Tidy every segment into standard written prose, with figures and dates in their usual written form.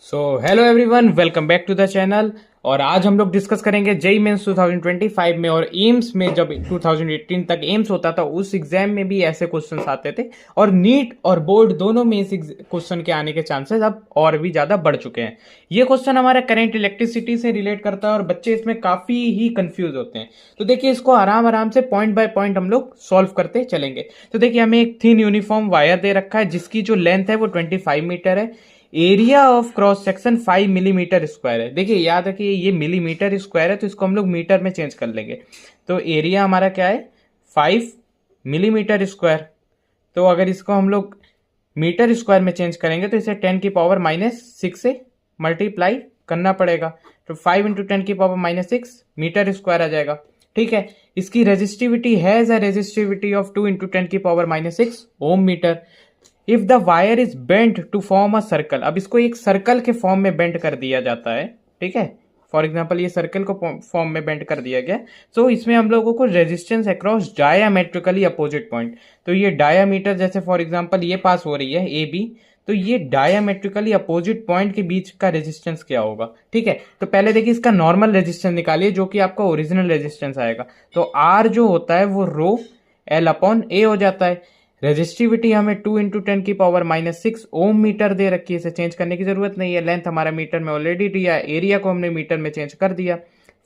So hello everyone, welcome back to the channel. और आज हम लोग डिस्कस करेंगे जेई मेंस 2025 में और एम्स में। जब 2018 तक एम्स होता था उस एग्जाम में भी ऐसे क्वेश्चंस आते थे, और नीट और बोर्ड दोनों में इस क्वेश्चन के आने के चांसेस अब और भी ज्यादा बढ़ चुके हैं। ये क्वेश्चन हमारे करंट इलेक्ट्रिसिटी से रिलेट करता है और बच्चे इसमें काफी ही कंफ्यूज होते हैं। तो देखिए, इसको आराम आराम से पॉइंट बाय पॉइंट हम लोग सॉल्व करते चलेंगे। तो देखिए, हमें एक थिन यूनिफॉर्म वायर दे रखा है जिसकी जो लेंथ है वो 25 मीटर है। Area of cross section 5 millimetre square है। देखिए, याद रखिए ये मिलीमीटर स्क्वायर है तो इसको हम लोग मीटर में चेंज कर लेंगे। तो एरिया हमारा क्या है, 5 मिलीमीटर स्क्वायर। तो अगर इसको हम लोग मीटर स्क्वायर में चेंज करेंगे तो इसे 10⁻⁻6 से मल्टीप्लाई करना पड़ेगा। तो 5 इंटू 10⁻⁻6 मीटर स्क्वायर आ जाएगा। ठीक है, इसकी resistivity has a resistivity of 2 into 10⁻⁻6 ohm metre. If the wire is bent to form a circle, अब इसको एक सर्कल के फॉर्म में बेंट कर दिया जाता है। ठीक है, फॉर एग्जाम्पल ये सर्कल को फॉर्म में बेंट कर दिया गया। सो इसमें हम लोगों को रेजिस्टेंस अक्रॉस डायामेट्रिकली अपोजिट पॉइंट, तो ये डायामीटर जैसे फॉर एग्जाम्पल ये पास हो रही है ए बी, तो ये डायामेट्रिकली अपोजिट पॉइंट के बीच का रेजिस्टेंस क्या होगा। ठीक है, तो पहले देखिए इसका नॉर्मल रेजिस्टेंस निकालिए जो कि आपका ओरिजिनल रेजिस्टेंस आएगा। तो आर जो होता है वो रो एल अपॉन ए हो जाता है। रेजिस्टिविटी हमें 2 इंटू 10⁻⁻6 ओम मीटर दे रखी है, इसे चेंज करने की जरूरत नहीं है। लेंथ हमारा मीटर में ऑलरेडी दिया है, एरिया को हमने मीटर में चेंज कर दिया।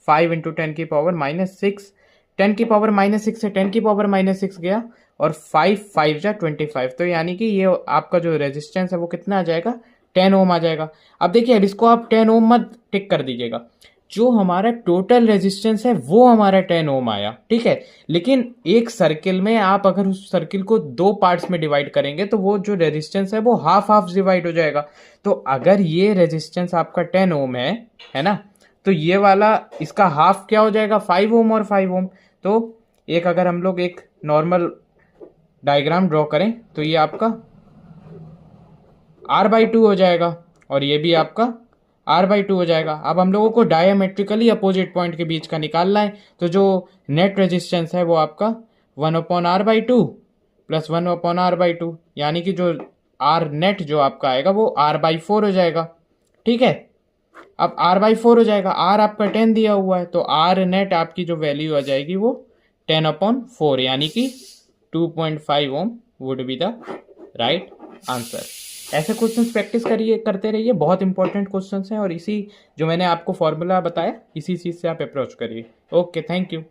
5 इंटू 10⁻⁻6, 10⁻⁻6 से 10⁻⁻6 गया और 5 5 जा 25। तो यानी कि ये आपका जो रेजिस्टेंस है वो कितना आ जाएगा, 10 ओम आ जाएगा। अब देखिए, अब इसको आप 10 ओम मत टिक कर दीजिएगा, जो हमारा टोटल रेजिस्टेंस है वो हमारा 10 ओम आया। ठीक है, लेकिन एक सर्किल में आप अगर उस सर्किल को दो पार्ट्स में डिवाइड करेंगे तो वो जो रेजिस्टेंस है वो हाफ हाफ डिवाइड हो जाएगा। तो अगर ये रेजिस्टेंस आपका 10 ओम है ना, तो ये वाला इसका हाफ क्या हो जाएगा, 5 ओम और 5 ओम। तो एक अगर हम लोग एक नॉर्मल डायग्राम ड्रॉ करें तो ये आपका R/2 हो जाएगा और ये भी आपका R/2 हो जाएगा। अब हम लोगों को डायमेट्रिकली अपोजिट पॉइंट के बीच का निकालना है, तो जो नेट रेजिस्टेंस है वो आपका 1/R/2 प्लस 1/R/2, यानी कि जो R नेट जो आपका आएगा वो R/4 हो जाएगा। ठीक है, अब R/4 हो जाएगा, R आपका 10 दिया हुआ है, तो R नेट आपकी जो वैल्यू आ जाएगी वो 10/4, यानी कि 2.5 ओम would be the right answer. ऐसे क्वेश्चंस प्रैक्टिस करिए, करते रहिए, बहुत इंपॉर्टेंट क्वेश्चंस हैं और इसी जो मैंने आपको फॉर्मूला बताया इसी चीज़ से आप अप्रोच करिए। Okay, thank you.